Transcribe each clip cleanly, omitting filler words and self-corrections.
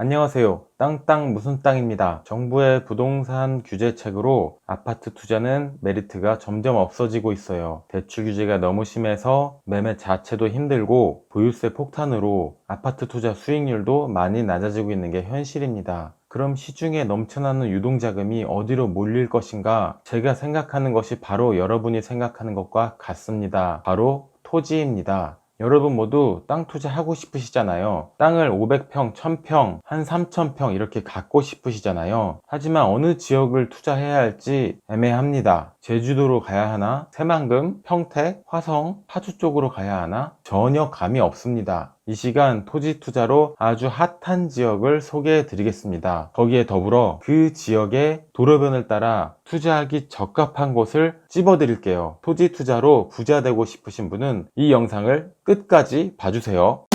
안녕하세요. 땅땅 무슨 땅입니다. 정부의 부동산 규제책으로 아파트 투자는 메리트가 점점 없어지고 있어요. 대출 규제가 너무 심해서 매매 자체도 힘들고 보유세 폭탄으로 아파트 투자 수익률도 많이 낮아지고 있는 게 현실입니다. 그럼 시중에 넘쳐나는 유동자금이 어디로 몰릴 것인가? 제가 생각하는 것이 바로 여러분이 생각하는 것과 같습니다. 바로 토지입니다. 여러분 모두 땅 투자하고 싶으시잖아요. 땅을 500평, 1000평, 한 3000평 이렇게 갖고 싶으시잖아요. 하지만 어느 지역을 투자해야 할지 애매합니다. 제주도로 가야 하나? 새만금, 평택, 화성, 파주 쪽으로 가야 하나? 전혀 감이 없습니다. 이 시간 토지 투자로 아주 핫한 지역을 소개해 드리겠습니다. 거기에 더불어 그 지역의 도로변을 따라 투자하기 적합한 곳을 찝어 드릴게요. 토지 투자로 부자 되고 싶으신 분은 이 영상을 끝까지 봐주세요.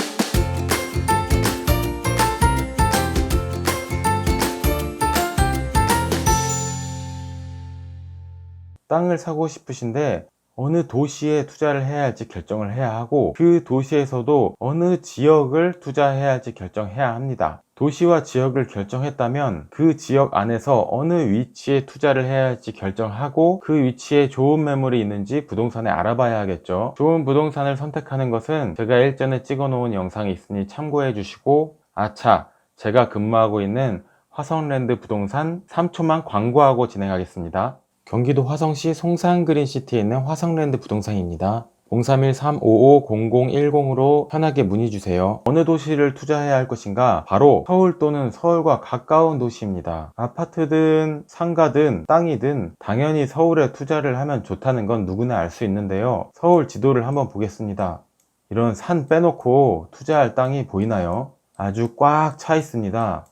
땅을 사고 싶으신데 어느 도시에 투자를 해야 할지 결정을 해야 하고, 그 도시에서도 어느 지역을 투자해야 할지 결정해야 합니다. 도시와 지역을 결정했다면 그 지역 안에서 어느 위치에 투자를 해야 할지 결정하고, 그 위치에 좋은 매물이 있는지 부동산에 알아봐야 하겠죠. 좋은 부동산을 선택하는 것은 제가 일전에 찍어 놓은 영상이 있으니 참고해 주시고, 아차, 제가 근무하고 있는 화성랜드 부동산 3초만 광고하고 진행하겠습니다. 경기도 화성시 송산그린시티에 있는 화성랜드 부동산입니다. 031-355-0010으로 편하게 문의주세요. 어느 도시를 투자해야 할 것인가? 바로 서울 또는 서울과 가까운 도시입니다. 아파트든 상가든 땅이든 당연히 서울에 투자를 하면 좋다는 건 누구나 알 수 있는데요. 서울 지도를 한번 보겠습니다. 이런 산 빼놓고 투자할 땅이 보이나요? 아주 꽉 차 있습니다.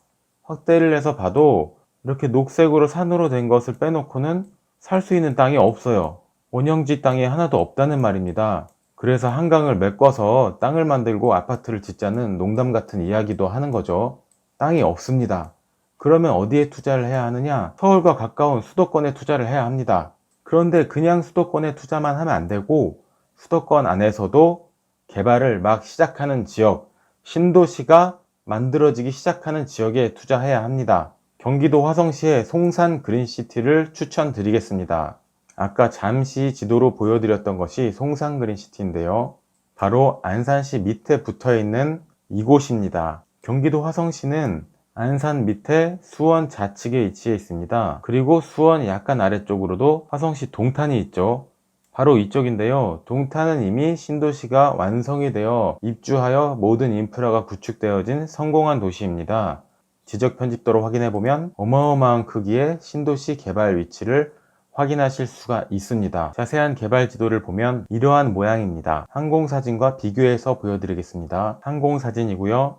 확대를 해서 봐도 이렇게 녹색으로 산으로 된 것을 빼놓고는 살 수 있는 땅이 없어요. 원형지 땅이 하나도 없다는 말입니다. 그래서 한강을 메꿔서 땅을 만들고 아파트를 짓자는 농담 같은 이야기도 하는 거죠. 땅이 없습니다. 그러면 어디에 투자를 해야 하느냐? 서울과 가까운 수도권에 투자를 해야 합니다. 그런데 그냥 수도권에 투자만 하면 안 되고, 수도권 안에서도 개발을 막 시작하는 지역, 신도시가 만들어지기 시작하는 지역에 투자해야 합니다. 경기도 화성시의 송산그린시티를 추천드리겠습니다. 아까 잠시 지도로 보여드렸던 것이 송산그린시티인데요. 바로 안산시 밑에 붙어있는 이곳입니다. 경기도 화성시는 안산 밑에 수원 좌측에 위치해 있습니다. 그리고 수원 약간 아래쪽으로도 화성시 동탄이 있죠. 바로 이쪽인데요. 동탄은 이미 신도시가 완성이 되어 입주하여 모든 인프라가 구축되어진 성공한 도시입니다. 지적 편집도로 확인해보면 어마어마한 크기의 신도시 개발 위치를 확인하실 수가 있습니다. 자세한 개발 지도를 보면 이러한 모양입니다. 항공사진과 비교해서 보여드리겠습니다. 항공사진이고요.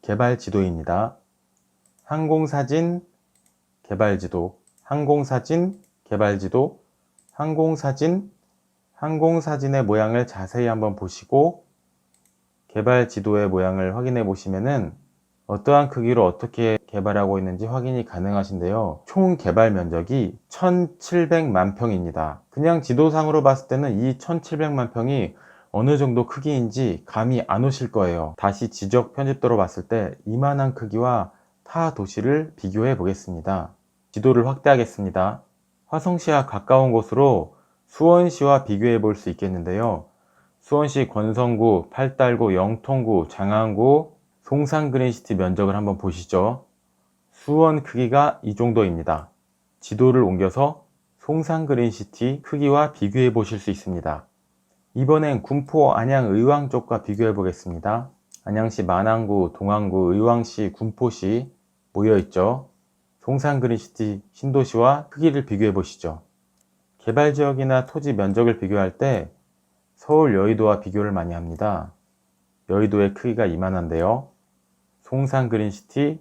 개발 지도입니다. 항공사진, 개발지도, 항공사진, 개발지도, 항공사진, 항공사진의 모양을 자세히 한번 보시고 개발지도의 모양을 확인해 보시면은 어떠한 크기로 어떻게 개발하고 있는지 확인이 가능하신데요. 총 개발 면적이 1700만 평입니다. 그냥 지도상으로 봤을 때는 이 1700만 평이 어느 정도 크기인지 감이 안 오실 거예요. 다시 지적 편집도로 봤을 때 이만한 크기와 타 도시를 비교해 보겠습니다. 지도를 확대하겠습니다. 화성시와 가까운 곳으로 수원시와 비교해 볼 수 있겠는데요. 수원시 권성구, 팔달구, 영통구, 장안구, 송산그린시티 면적을 한번 보시죠. 수원 크기가 이 정도입니다. 지도를 옮겨서 송산그린시티 크기와 비교해 보실 수 있습니다. 이번엔 군포, 안양, 의왕 쪽과 비교해 보겠습니다. 안양시 만안구, 동안구, 의왕시, 군포시 모여 있죠. 송산그린시티 신도시와 크기를 비교해 보시죠. 개발지역이나 토지 면적을 비교할 때 서울 여의도와 비교를 많이 합니다. 여의도의 크기가 이만한데요. 송산그린시티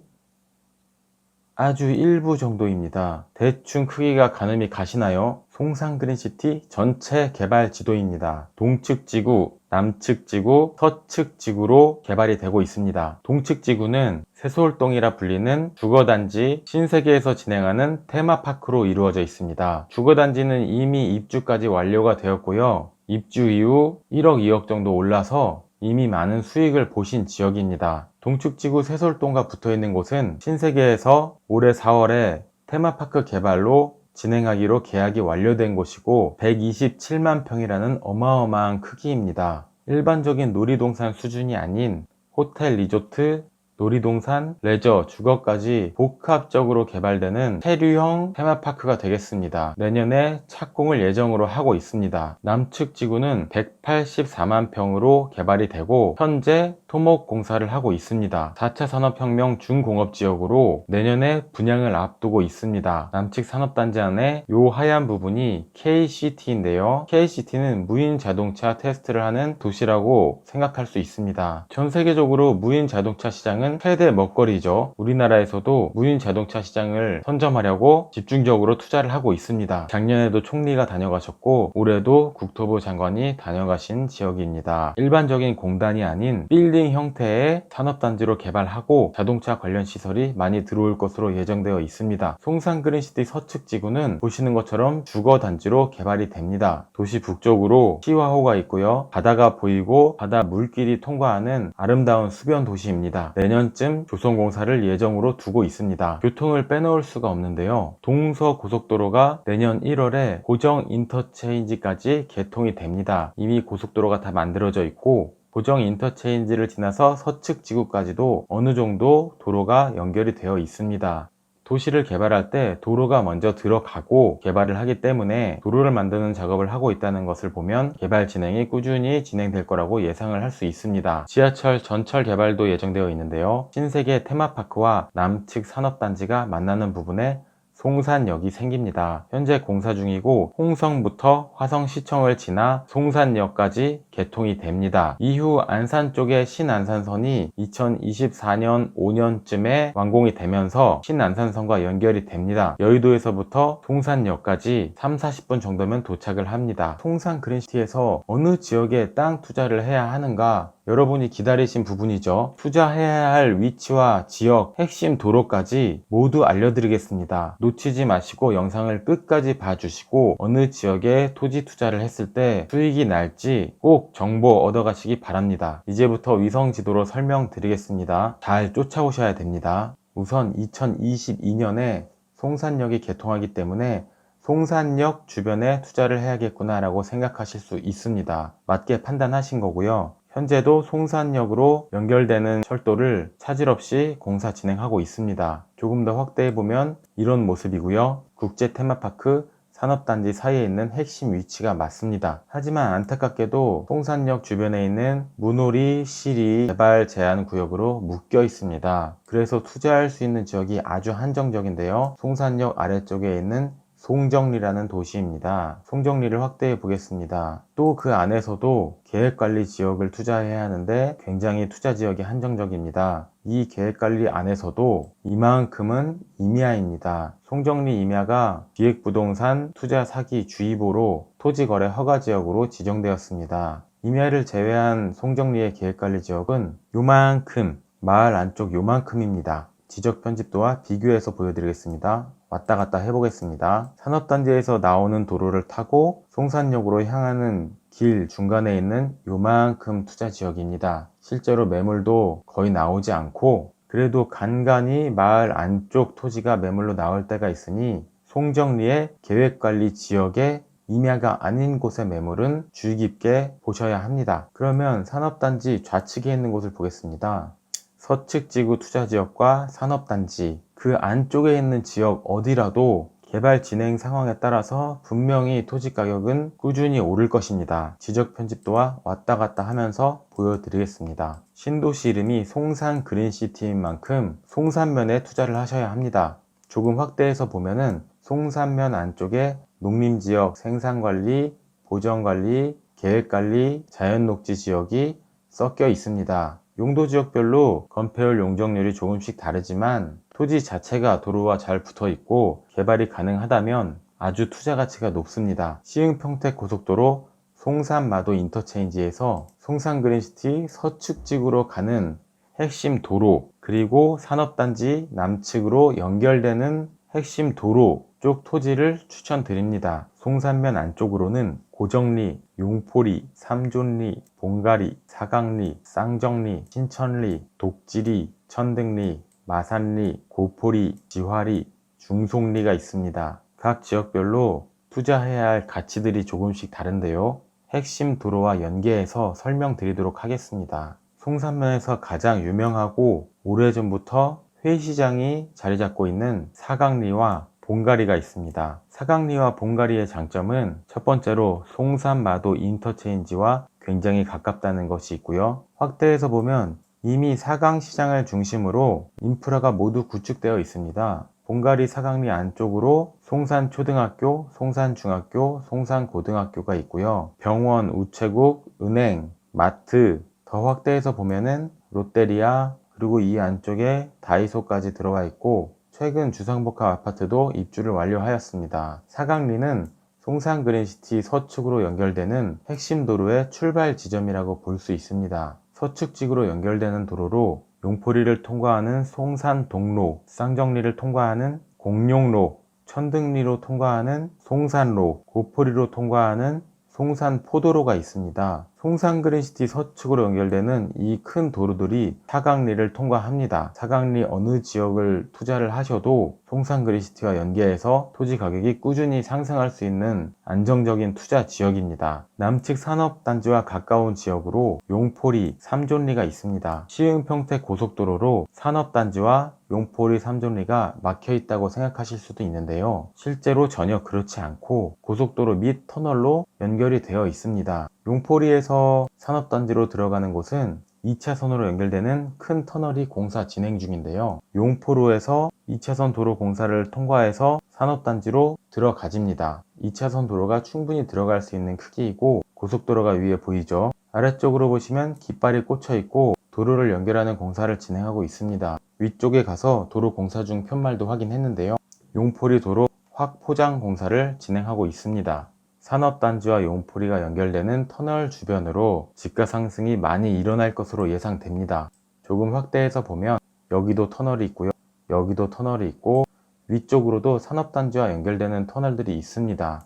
아주 일부 정도입니다. 대충 크기가 가늠이 가시나요? 송산그린시티 전체 개발 지도입니다. 동측 지구, 남측 지구, 서측 지구로 개발이 되고 있습니다. 동측 지구는 세솔동이라 불리는 주거단지 신세계에서 진행하는 테마파크로 이루어져 있습니다. 주거단지는 이미 입주까지 완료가 되었고요. 입주 이후 1억 2억 정도 올라서 이미 많은 수익을 보신 지역입니다. 동축지구 세솔동과 붙어있는 곳은 신세계에서 올해 4월에 테마파크 개발로 진행하기로 계약이 완료된 곳이고 127만 평이라는 어마어마한 크기입니다. 일반적인 놀이동산 수준이 아닌 호텔, 리조트, 놀이동산, 레저, 주거까지 복합적으로 개발되는 체류형 테마파크가 되겠습니다. 내년에 착공을 예정으로 하고 있습니다. 남측 지구는 184만 평으로 개발이 되고 현재 토목 공사를 하고 있습니다. 4차 산업혁명 중공업지역으로 내년에 분양을 앞두고 있습니다. 남측 산업단지 안에 요 하얀 부분이 KCT인데요. KCT는 무인 자동차 테스트를 하는 도시라고 생각할 수 있습니다. 전 세계적으로 무인 자동차 시장은 최대 먹거리죠. 우리나라에서도 무인 자동차 시장을 선점하려고 집중적으로 투자를 하고 있습니다. 작년에도 총리가 다녀가셨고 올해도 국토부 장관이 다녀가신 지역입니다. 일반적인 공단이 아닌 빌딩 형태의 산업단지로 개발하고 자동차 관련 시설이 많이 들어올 것으로 예정되어 있습니다. 송산그린시티 서측 지구는 보시는 것처럼 주거단지로 개발이 됩니다. 도시 북쪽으로 시화호가 있고요. 바다가 보이고 바다 물길이 통과하는 아름다운 수변 도시입니다. 내년쯤 조성공사를 예정으로 두고 있습니다. 교통을 빼놓을 수가 없는데요. 동서고속도로가 내년 1월에 고정 인터체인지까지 개통이 됩니다. 이미 고속도로가 다 만들어져 있고 고정 인터체인지를 지나서 서측 지구까지도 어느 정도 도로가 연결이 되어 있습니다. 도시를 개발할 때 도로가 먼저 들어가고 개발을 하기 때문에 도로를 만드는 작업을 하고 있다는 것을 보면 개발 진행이 꾸준히 진행될 거라고 예상을 할 수 있습니다. 지하철 전철 개발도 예정되어 있는데요. 신세계 테마파크와 남측 산업단지가 만나는 부분에 송산역이 생깁니다. 현재 공사 중이고 홍성부터 화성시청을 지나 송산역까지 개통이 됩니다. 이후 안산 쪽의 신안산선이 2024년 5년쯤에 완공이 되면서 신안산선과 연결이 됩니다. 여의도에서부터 송산역까지 3-40분 정도면 도착을 합니다. 송산 그린시티에서 어느 지역에 땅 투자를 해야 하는가 여러분이 기다리신 부분이죠. 투자해야 할 위치와 지역, 핵심 도로까지 모두 알려드리겠습니다. 놓치지 마시고 영상을 끝까지 봐주시고 어느 지역에 토지 투자를 했을 때 수익이 날지 꼭 정보 얻어가시기 바랍니다. 이제부터 위성 지도로 설명드리겠습니다. 잘 쫓아오셔야 됩니다. 우선 2022년에 송산역이 개통하기 때문에 송산역 주변에 투자를 해야겠구나 라고 생각하실 수 있습니다. 맞게 판단하신 거고요. 현재도 송산역으로 연결되는 철도를 차질 없이 공사 진행하고 있습니다. 조금 더 확대해보면 이런 모습이고요. 국제 테마파크 산업단지 사이에 있는 핵심 위치가 맞습니다. 하지만 안타깝게도 송산역 주변에 있는 문호리, 시리 개발 제한 구역으로 묶여 있습니다. 그래서 투자할 수 있는 지역이 아주 한정적인데요. 송산역 아래쪽에 있는 송정리라는 도시입니다. 송정리를 확대해 보겠습니다. 또 그 안에서도 계획관리 지역을 투자해야 하는데 굉장히 투자 지역이 한정적입니다. 이 계획관리 안에서도 이만큼은 임야입니다. 송정리 임야가 기획부동산 투자 사기 주의보로 토지거래 허가 지역으로 지정되었습니다. 임야를 제외한 송정리의 계획관리 지역은 요만큼, 마을 안쪽 요만큼입니다. 지적 편집도와 비교해서 보여드리겠습니다. 왔다 갔다 해보겠습니다. 산업단지에서 나오는 도로를 타고 송산역으로 향하는 길 중간에 있는 요만큼 투자 지역입니다. 실제로 매물도 거의 나오지 않고 그래도 간간히 마을 안쪽 토지가 매물로 나올 때가 있으니 송정리의 계획관리 지역에 임야가 아닌 곳의 매물은 주의 깊게 보셔야 합니다. 그러면 산업단지 좌측에 있는 곳을 보겠습니다. 서측 지구 투자지역과 산업단지 그 안쪽에 있는 지역 어디라도 개발 진행 상황에 따라서 분명히 토지 가격은 꾸준히 오를 것입니다. 지적 편집도와 왔다 갔다 하면서 보여드리겠습니다. 신도시 이름이 송산 그린시티인 만큼 송산면에 투자를 하셔야 합니다. 조금 확대해서 보면은 송산면 안쪽에 농림지역, 생산관리, 보전관리, 계획관리, 자연녹지 지역이 섞여 있습니다. 용도 지역별로 건폐율 용적률이 조금씩 다르지만 토지 자체가 도로와 잘 붙어 있고 개발이 가능하다면 아주 투자 가치가 높습니다. 시흥평택 고속도로 송산마도 인터체인지에서 송산그린시티 서측지구로 가는 핵심 도로 그리고 산업단지 남측으로 연결되는 핵심 도로 이쪽 토지를 추천드립니다. 송산면 안쪽으로는 고정리, 용포리, 삼존리, 봉가리, 사각리, 쌍정리, 신천리, 독지리, 천등리, 마산리, 고포리, 지화리, 중송리가 있습니다. 각 지역별로 투자해야 할 가치들이 조금씩 다른데요. 핵심 도로와 연계해서 설명드리도록 하겠습니다. 송산면에서 가장 유명하고 오래전부터 회시장이 자리 잡고 있는 사각리와 봉가리가 있습니다. 사각리와 봉가리의 장점은 첫 번째로 송산마도 인터체인지와 굉장히 가깝다는 것이 있고요. 확대해서 보면 이미 사강시장을 중심으로 인프라가 모두 구축되어 있습니다. 봉가리 사각리 안쪽으로 송산초등학교, 송산중학교, 송산고등학교가 있고요. 병원, 우체국, 은행, 마트, 더 확대해서 보면은 롯데리아, 그리고 이 안쪽에 다이소까지 들어와 있고 최근 주상복합 아파트도 입주를 완료하였습니다. 사각리는 송산 그린시티 서측으로 연결되는 핵심 도로의 출발 지점이라고 볼 수 있습니다. 서측직으로 연결되는 도로로 용포리를 통과하는 송산동로, 쌍정리를 통과하는 공룡로, 천등리로 통과하는 송산로, 고포리로 통과하는 송산포도로가 있습니다. 송산 그린시티 서측으로 연결되는 이 큰 도로들이 사각리를 통과합니다. 사각리 어느 지역을 투자를 하셔도 송산 그린시티와 연계해서 토지 가격이 꾸준히 상승할 수 있는 안정적인 투자 지역입니다. 남측 산업단지와 가까운 지역으로 용포리, 삼존리가 있습니다. 시흥평택 고속도로로 산업단지와 용포리, 삼존리가 막혀 있다고 생각하실 수도 있는데요. 실제로 전혀 그렇지 않고 고속도로 및 터널로 연결이 되어 있습니다. 용포리에서 산업단지로 들어가는 곳은 2차선으로 연결되는 큰 터널이 공사 진행 중인데요. 용포로에서 2차선 도로 공사를 통과해서 산업단지로 들어가집니다. 2차선 도로가 충분히 들어갈 수 있는 크기이고 고속도로가 위에 보이죠. 아래쪽으로 보시면 깃발이 꽂혀 있고 도로를 연결하는 공사를 진행하고 있습니다. 위쪽에 가서 도로 공사 중 편말도 확인했는데요. 용포리 도로 확포장 공사를 진행하고 있습니다. 산업단지와 용포리가 연결되는 터널 주변으로 집가 상승이 많이 일어날 것으로 예상됩니다. 조금 확대해서 보면 여기도 터널이 있고요. 여기도 터널이 있고 위쪽으로도 산업단지와 연결되는 터널들이 있습니다.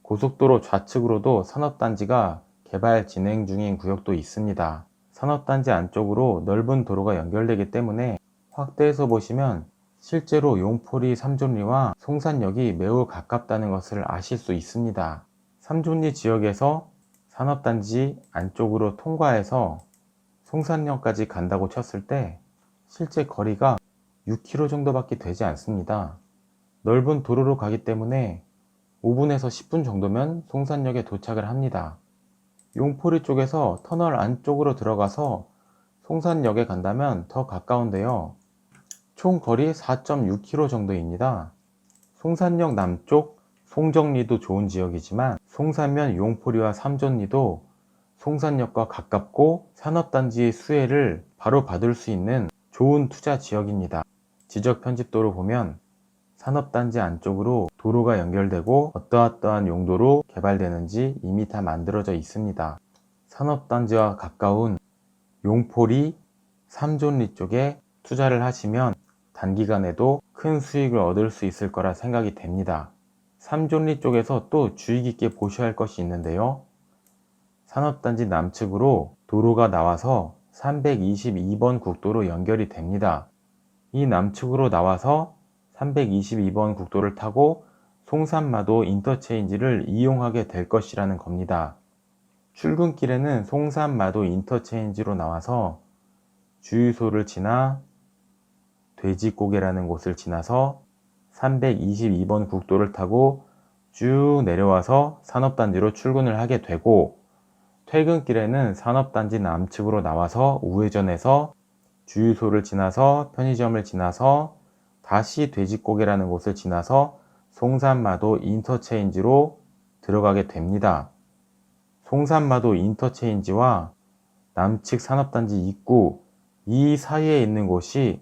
고속도로 좌측으로도 산업단지가 개발 진행 중인 구역도 있습니다. 산업단지 안쪽으로 넓은 도로가 연결되기 때문에 확대해서 보시면 실제로 용포리 삼존리와 송산역이 매우 가깝다는 것을 아실 수 있습니다. 삼존리 지역에서 산업단지 안쪽으로 통과해서 송산역까지 간다고 쳤을 때 실제 거리가 6km 정도밖에 되지 않습니다. 넓은 도로로 가기 때문에 5분에서 10분 정도면 송산역에 도착을 합니다. 용포리 쪽에서 터널 안쪽으로 들어가서 송산역에 간다면 더 가까운데요. 총 거리 4.6km 정도입니다. 송산역 남쪽 송정리도 좋은 지역이지만 송산면 용포리와 삼존리도 송산역과 가깝고 산업단지의 수혜를 바로 받을 수 있는 좋은 투자 지역입니다. 지적 편집도로 보면 산업단지 안쪽으로 도로가 연결되고 어떠한 용도로 개발되는지 이미 다 만들어져 있습니다. 산업단지와 가까운 용포리, 삼존리 쪽에 투자를 하시면 단기간에도 큰 수익을 얻을 수 있을 거라 생각이 됩니다. 삼존리 쪽에서 또 주의 깊게 보셔야 할 것이 있는데요. 산업단지 남측으로 도로가 나와서 322번 국도로 연결이 됩니다. 이 남측으로 나와서 322번 국도를 타고 송산마도 인터체인지를 이용하게 될 것이라는 겁니다. 출근길에는 송산마도 인터체인지로 나와서 주유소를 지나 돼지고개라는 곳을 지나서 322번 국도를 타고 쭉 내려와서 산업단지로 출근을 하게 되고 퇴근길에는 산업단지 남측으로 나와서 우회전해서 주유소를 지나서 편의점을 지나서 다시 돼지고개라는 곳을 지나서 송산마도 인터체인지로 들어가게 됩니다. 송산마도 인터체인지와 남측 산업단지 입구 이 사이에 있는 곳이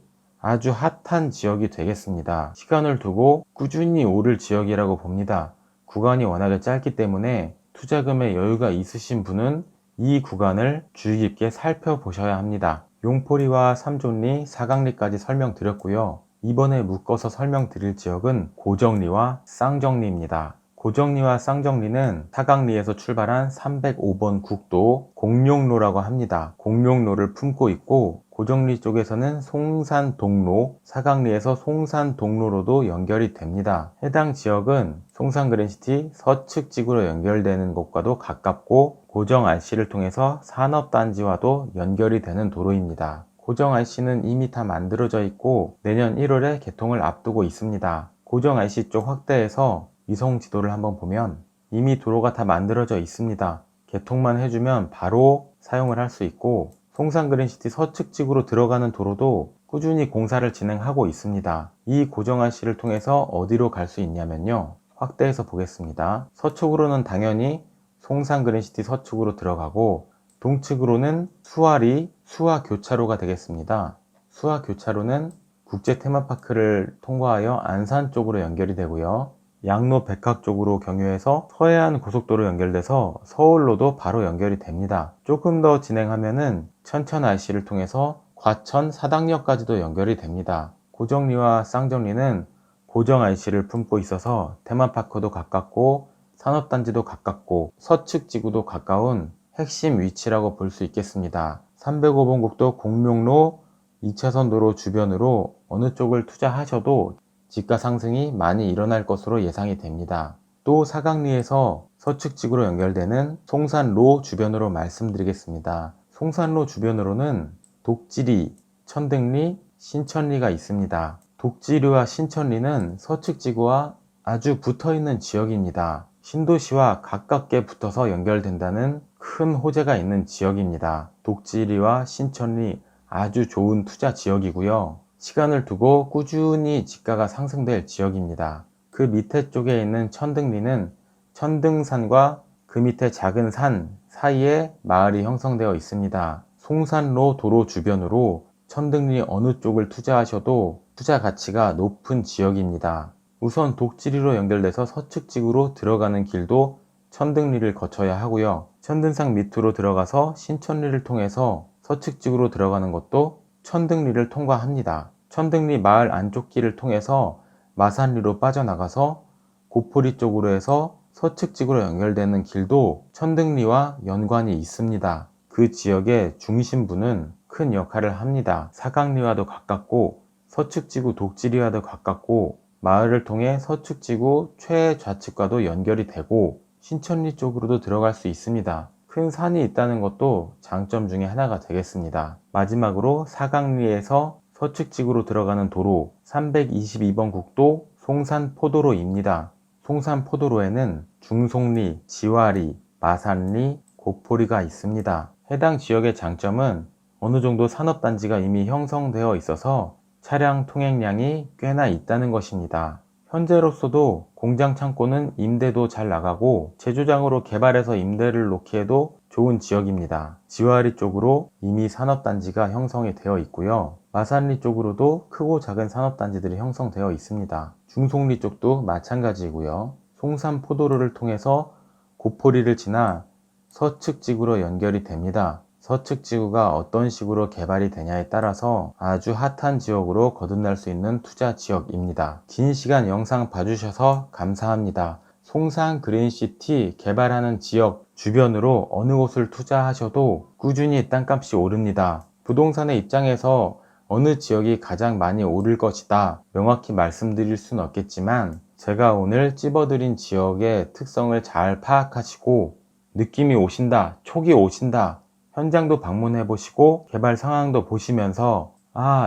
아주 핫한 지역이 되겠습니다. 시간을 두고 꾸준히 오를 지역이라고 봅니다. 구간이 워낙에 짧기 때문에 투자금에 여유가 있으신 분은 이 구간을 주의 깊게 살펴보셔야 합니다. 용포리와 삼존리, 사각리까지 설명드렸고요. 이번에 묶어서 설명드릴 지역은 고정리와 쌍정리입니다. 고정리와 쌍정리는 사각리에서 출발한 305번 국도 공룡로라고 합니다. 공룡로를 품고 있고 고정리 쪽에서는 송산동로, 사각리에서 송산동로로도 연결이 됩니다. 해당 지역은 송산그린시티 서측 지구로 연결되는 곳과도 가깝고 고정 RC를 통해서 산업단지와도 연결이 되는 도로입니다. 고정 RC는 이미 다 만들어져 있고 내년 1월에 개통을 앞두고 있습니다. 고정 RC 쪽 확대해서 위성 지도를 한번 보면 이미 도로가 다 만들어져 있습니다. 개통만 해주면 바로 사용을 할 수 있고 송산그린시티 서측 지구로 들어가는 도로도 꾸준히 공사를 진행하고 있습니다. 이 고정 RC를 통해서 어디로 갈 수 있냐면요. 확대해서 보겠습니다. 서쪽으로는 당연히 송산그린시티 서쪽으로 들어가고 동측으로는 수아리, 수아교차로가 되겠습니다. 수아교차로는 국제테마파크를 통과하여 안산 쪽으로 연결이 되고요. 양로 백학 쪽으로 경유해서 서해안 고속도로 연결돼서 서울로도 바로 연결이 됩니다. 조금 더 진행하면은 천천 RC를 통해서 과천 사당역까지도 연결이 됩니다. 고정리와 쌍정리는 고정 RC를 품고 있어서 테마파크도 가깝고 산업단지도 가깝고 서측 지구도 가까운 핵심 위치라고 볼 수 있겠습니다. 305번 국도 공룡로 2차선 도로 주변으로 어느 쪽을 투자하셔도 지가 상승이 많이 일어날 것으로 예상이 됩니다. 또 사각리에서 서측 지구로 연결되는 송산로 주변으로 말씀드리겠습니다. 송산로 주변으로는 독지리, 천등리, 신천리가 있습니다. 독지리와 신천리는 서측 지구와 아주 붙어있는 지역입니다. 신도시와 가깝게 붙어서 연결된다는 큰 호재가 있는 지역입니다. 독지리와 신천리 아주 좋은 투자 지역이고요. 시간을 두고 꾸준히 지가가 상승될 지역입니다. 그 밑에 쪽에 있는 천등리는 천등산과 그 밑에 작은 산 사이에 마을이 형성되어 있습니다. 송산로 도로 주변으로 천등리 어느 쪽을 투자하셔도 투자 가치가 높은 지역입니다. 우선 독지리로 연결돼서 서측 지구로 들어가는 길도 천등리를 거쳐야 하고요. 천등산 밑으로 들어가서 신천리를 통해서 서측 지구로 들어가는 것도 천등리를 통과합니다. 천등리 마을 안쪽 길을 통해서 마산리로 빠져나가서 고포리 쪽으로 해서 서측 지구로 연결되는 길도 천등리와 연관이 있습니다. 그 지역의 중심부는 큰 역할을 합니다. 사각리와도 가깝고 서측 지구 독지리와도 가깝고 마을을 통해 서측 지구 최좌측과도 연결이 되고 신천리 쪽으로도 들어갈 수 있습니다. 큰 산이 있다는 것도 장점 중에 하나가 되겠습니다. 마지막으로 사각리에서 서측 지구로 들어가는 도로 322번 국도 송산포도로입니다. 송산포도로에는 중송리, 지와리, 마산리, 고포리가 있습니다. 해당 지역의 장점은 어느 정도 산업단지가 이미 형성되어 있어서 차량 통행량이 꽤나 있다는 것입니다. 현재로서도 공장 창고는 임대도 잘 나가고 제조장으로 개발해서 임대를 놓기에도 좋은 지역입니다. 지와리 쪽으로 이미 산업단지가 형성이 되어 있고요. 마산리 쪽으로도 크고 작은 산업단지들이 형성되어 있습니다. 중송리 쪽도 마찬가지이고요. 송산포도로를 통해서 고포리를 지나 서측 지구로 연결이 됩니다. 서측 지구가 어떤 식으로 개발이 되냐에 따라서 아주 핫한 지역으로 거듭날 수 있는 투자 지역입니다. 긴 시간 영상 봐주셔서 감사합니다. 송산 그린시티 개발하는 지역 주변으로 어느 곳을 투자하셔도 꾸준히 땅값이 오릅니다. 부동산의 입장에서 어느 지역이 가장 많이 오를 것이다 명확히 말씀드릴 수는 없겠지만 제가 오늘 찝어드린 지역의 특성을 잘 파악하시고 느낌이 오신다, 촉이 오신다, 현장도 방문해 보시고 개발 상황도 보시면서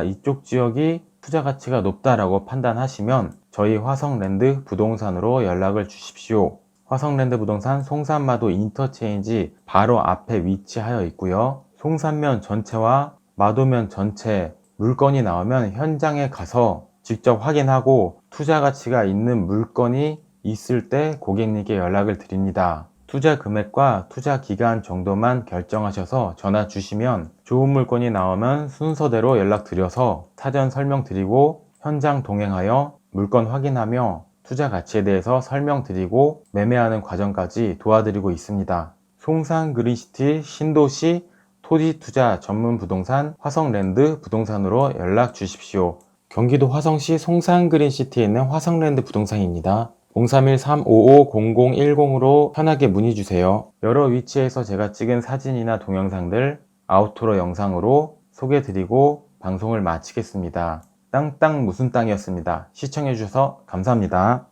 이쪽 지역이 투자 가치가 높다라고 판단하시면 저희 화성랜드 부동산으로 연락을 주십시오. 화성랜드 부동산 송산마도 인터체인지 바로 앞에 위치하여 있고요. 송산면 전체와 마도면 전체 물건이 나오면 현장에 가서 직접 확인하고 투자 가치가 있는 물건이 있을 때 고객님께 연락을 드립니다. 투자 금액과 투자 기간 정도만 결정하셔서 전화 주시면 좋은 물건이 나오면 순서대로 연락드려서 사전 설명드리고 현장 동행하여 물건 확인하며 투자 가치에 대해서 설명드리고 매매하는 과정까지 도와드리고 있습니다. 송산 그린시티 신도시 토지 투자 전문 부동산 화성랜드 부동산으로 연락 주십시오. 경기도 화성시 송산그린시티에 있는 화성랜드 부동산입니다. 031-355-0010으로 편하게 문의주세요. 여러 위치에서 제가 찍은 사진이나 동영상들 아우트로 영상으로 소개해드리고 방송을 마치겠습니다. 땅땅 무슨 땅이었습니다. 시청해주셔서 감사합니다.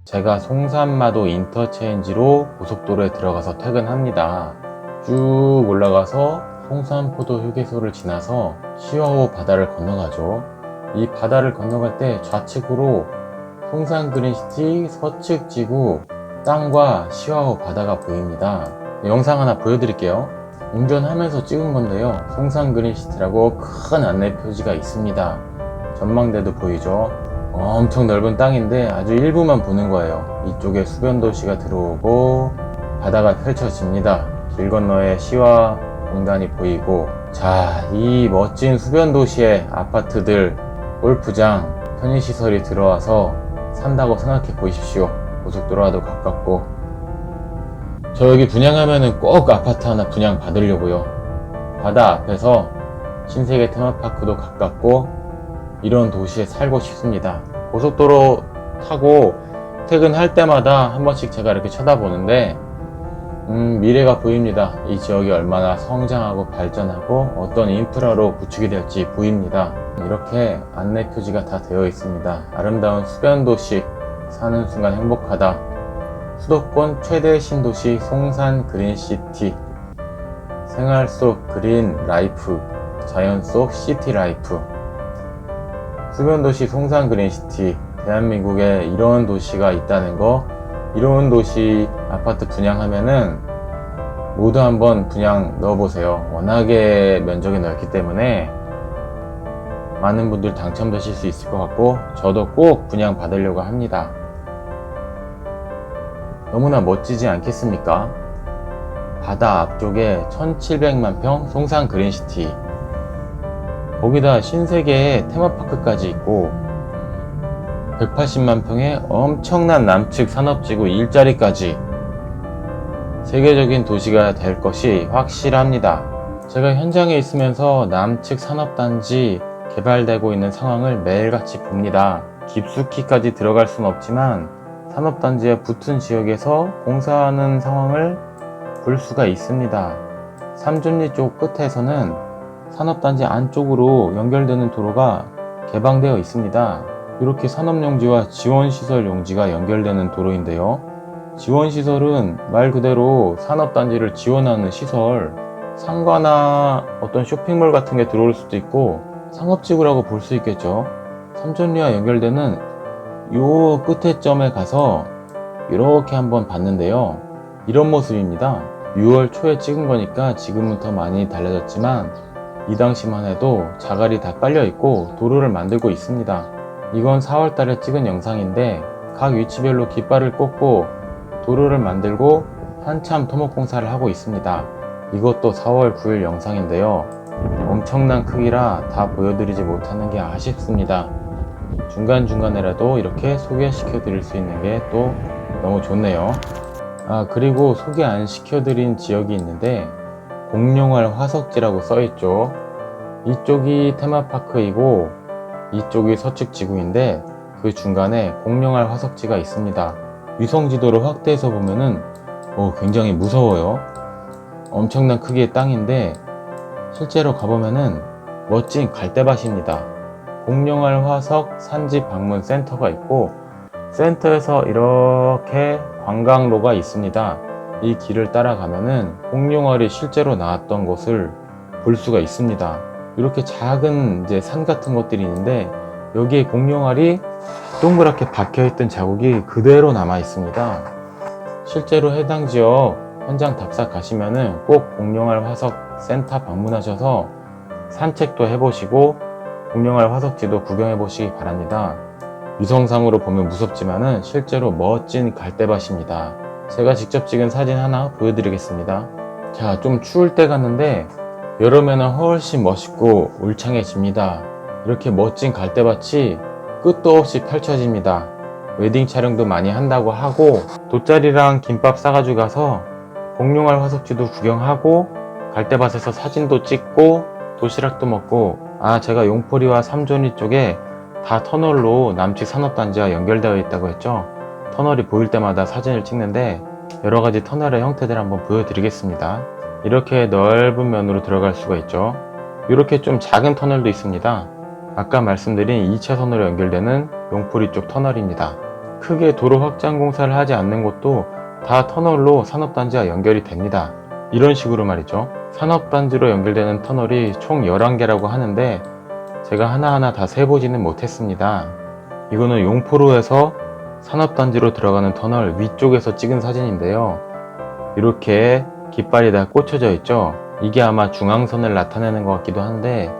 제가 송산마도 인터체인지로 고속도로에 들어가서 퇴근합니다. 쭉 올라가서 송산포도 휴게소를 지나서 시와호 바다를 건너가죠. 이 바다를 건너갈 때 좌측으로 송산그린시티 서측 지구 땅과 시와호 바다가 보입니다. 영상 하나 보여드릴게요. 운전하면서 찍은 건데요. 송산그린시티라고 큰 안내 표지가 있습니다. 전망대도 보이죠. 엄청 넓은 땅인데 아주 일부만 보는 거예요. 이쪽에 수변도시가 들어오고 바다가 펼쳐집니다. 길 건너에 시와 공단이 보이고, 자, 이 멋진 수변도시에 아파트들, 골프장, 편의시설이 들어와서 산다고 생각해 보십시오. 고속도로와도 가깝고. 저 여기 분양하면은 꼭 아파트 하나 분양 받으려고요. 바다 앞에서 신세계 테마파크도 가깝고 이런 도시에 살고 싶습니다. 고속도로 타고 퇴근할 때마다 한 번씩 제가 이렇게 쳐다보는데 미래가 보입니다. 이 지역이 얼마나 성장하고 발전하고 어떤 인프라로 구축이 될지 보입니다. 이렇게 안내 표지가 다 되어 있습니다. 아름다운 수변도시, 사는 순간 행복하다. 수도권 최대 신도시 송산 그린시티. 생활 속 그린 라이프, 자연 속 시티 라이프. 수변도시 송산 그린시티. 대한민국에 이런 도시가 있다는 거, 이런 도시 아파트 분양하면은 모두 한번 분양 넣어보세요. 워낙에 면적이 넓기 때문에 많은 분들 당첨되실 수 있을 것 같고, 저도 꼭 분양 받으려고 합니다. 너무나 멋지지 않겠습니까? 바다 앞쪽에 1700만 평 송산 그린시티, 거기다 신세계의 테마파크까지 있고 180만 평의 엄청난 남측 산업지구 일자리까지, 세계적인 도시가 될 것이 확실합니다. 제가 현장에 있으면서 남측 산업단지 개발되고 있는 상황을 매일같이 봅니다. 깊숙이까지 들어갈 순 없지만 산업단지에 붙은 지역에서 공사하는 상황을 볼 수가 있습니다. 삼준리 쪽 끝에서는 산업단지 안쪽으로 연결되는 도로가 개방되어 있습니다. 이렇게 산업용지와 지원시설 용지가 연결되는 도로인데요. 지원시설은 말 그대로 산업단지를 지원하는 시설, 상가나 어떤 쇼핑몰 같은 게 들어올 수도 있고 상업지구라고 볼 수 있겠죠. 삼천리와 연결되는 요 끝에 점에 가서 이렇게 한번 봤는데요. 이런 모습입니다. 6월 초에 찍은 거니까 지금은 더 많이 달라졌지만 이 당시만 해도 자갈이 다 깔려 있고 도로를 만들고 있습니다. 이건 4월 달에 찍은 영상인데 각 위치별로 깃발을 꽂고 도로를 만들고 한참 토목공사를 하고 있습니다. 이것도 4월 9일 영상인데요. 엄청난 크기라 다 보여드리지 못하는 게 아쉽습니다. 중간중간에라도 이렇게 소개시켜 드릴 수 있는 게 또 너무 좋네요. 그리고 소개 안 시켜드린 지역이 있는데 공룡알 화석지라고 써있죠. 이쪽이 테마파크이고 이쪽이 서측 지구인데 그 중간에 공룡알 화석지가 있습니다. 위성지도를 확대해서 보면은 굉장히 무서워요. 엄청난 크기의 땅인데 실제로 가보면은 멋진 갈대밭입니다. 공룡알 화석 산지 방문 센터가 있고 센터에서 이렇게 관광로가 있습니다. 이 길을 따라가면은 공룡알이 실제로 나왔던 곳을 볼 수가 있습니다. 이렇게 작은 이제 산 같은 것들이 있는데 여기에 공룡알이 동그랗게 박혀있던 자국이 그대로 남아 있습니다. 실제로 해당 지역 현장 답사 가시면은 꼭 공룡알 화석 센터 방문하셔서 산책도 해보시고 공룡알 화석지도 구경해 보시기 바랍니다. 위성상으로 보면 무섭지만은 실제로 멋진 갈대밭입니다. 제가 직접 찍은 사진 하나 보여드리겠습니다. 자, 좀 추울 때 갔는데 여름에는 훨씬 멋있고 울창해집니다. 이렇게 멋진 갈대밭이 끝도 없이 펼쳐집니다. 웨딩 촬영도 많이 한다고 하고, 돗자리랑 김밥 싸가지고 가서 공룡알 화석지도 구경하고, 갈대밭에서 사진도 찍고, 도시락도 먹고, 제가 용포리와 삼존리 쪽에 다 터널로 남측 산업단지와 연결되어 있다고 했죠. 터널이 보일 때마다 사진을 찍는데 여러가지 터널의 형태들 한번 보여드리겠습니다. 이렇게 넓은 면으로 들어갈 수가 있죠. 이렇게 좀 작은 터널도 있습니다. 아까 말씀드린 2차선으로 연결되는 용포리 쪽 터널입니다. 크게 도로 확장 공사를 하지 않는 곳도 다 터널로 산업단지와 연결이 됩니다. 이런 식으로 말이죠. 산업단지로 연결되는 터널이 총 11개라고 하는데 제가 하나하나 다 세보지는 못했습니다. 이거는 용포로에서 산업단지로 들어가는 터널 위쪽에서 찍은 사진인데요. 이렇게 깃발이 다 꽂혀져 있죠. 이게 아마 중앙선을 나타내는 것 같기도 한데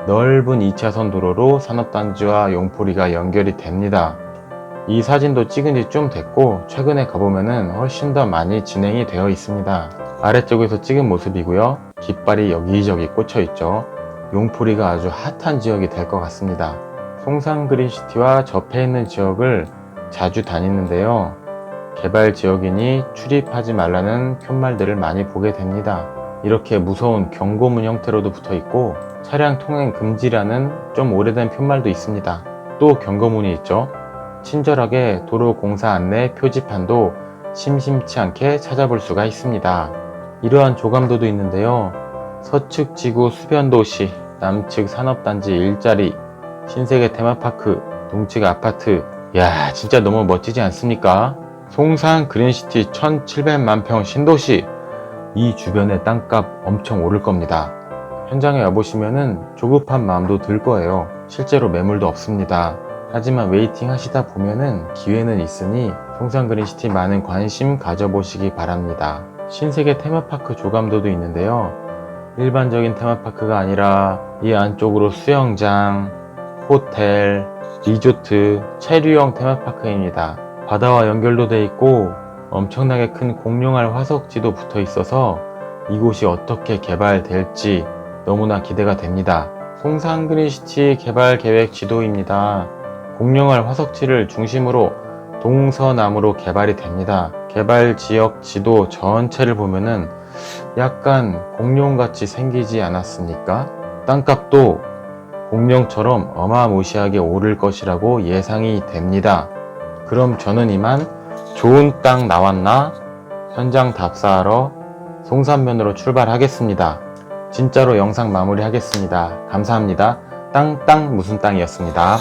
넓은 2차선 도로로 산업단지와 용포리가 연결이 됩니다. 이 사진도 찍은 지 좀 됐고 최근에 가보면은 훨씬 더 많이 진행이 되어 있습니다. 아래쪽에서 찍은 모습이고요. 깃발이 여기저기 꽂혀 있죠. 용포리가 아주 핫한 지역이 될 것 같습니다. 송산그린시티와 접해 있는 지역을 자주 다니는데요. 개발 지역이니 출입하지 말라는 푯말들을 많이 보게 됩니다. 이렇게 무서운 경고문 형태로도 붙어 있고 차량 통행 금지라는 좀 오래된 푯말도 있습니다. 또 경고문이 있죠. 친절하게 도로 공사 안내 표지판도 심심치 않게 찾아볼 수가 있습니다. 이러한 조감도도 있는데요. 서측 지구 수변도시, 남측 산업단지 일자리, 신세계 테마파크, 동측 아파트. 야, 진짜 너무 멋지지 않습니까? 송산 그린시티 1700만 평 신도시. 이 주변의 땅값 엄청 오를 겁니다. 현장에 와보시면은 조급한 마음도 들 거예요. 실제로 매물도 없습니다. 하지만 웨이팅 하시다 보면은 기회는 있으니 송산 그린시티 많은 관심 가져보시기 바랍니다. 신세계 테마파크 조감도도 있는데요. 일반적인 테마파크가 아니라 이 안쪽으로 수영장, 호텔, 리조트, 체류형 테마파크입니다. 바다와 연결도 돼 있고 엄청나게 큰 공룡알 화석지도 붙어 있어서 이곳이 어떻게 개발될지 너무나 기대가 됩니다. 송산 그린시티 개발 계획 지도입니다. 공룡알 화석지를 중심으로 동서남으로 개발이 됩니다. 개발 지역 지도 전체를 보면은 약간 공룡같이 생기지 않았습니까? 땅값도 공룡처럼 어마무시하게 오를 것이라고 예상이 됩니다. 그럼 저는 이만 좋은 땅 나왔나? 현장 답사하러 송산면으로 출발하겠습니다. 진짜로 영상 마무리하겠습니다. 감사합니다. 땅 무슨 땅이었습니다.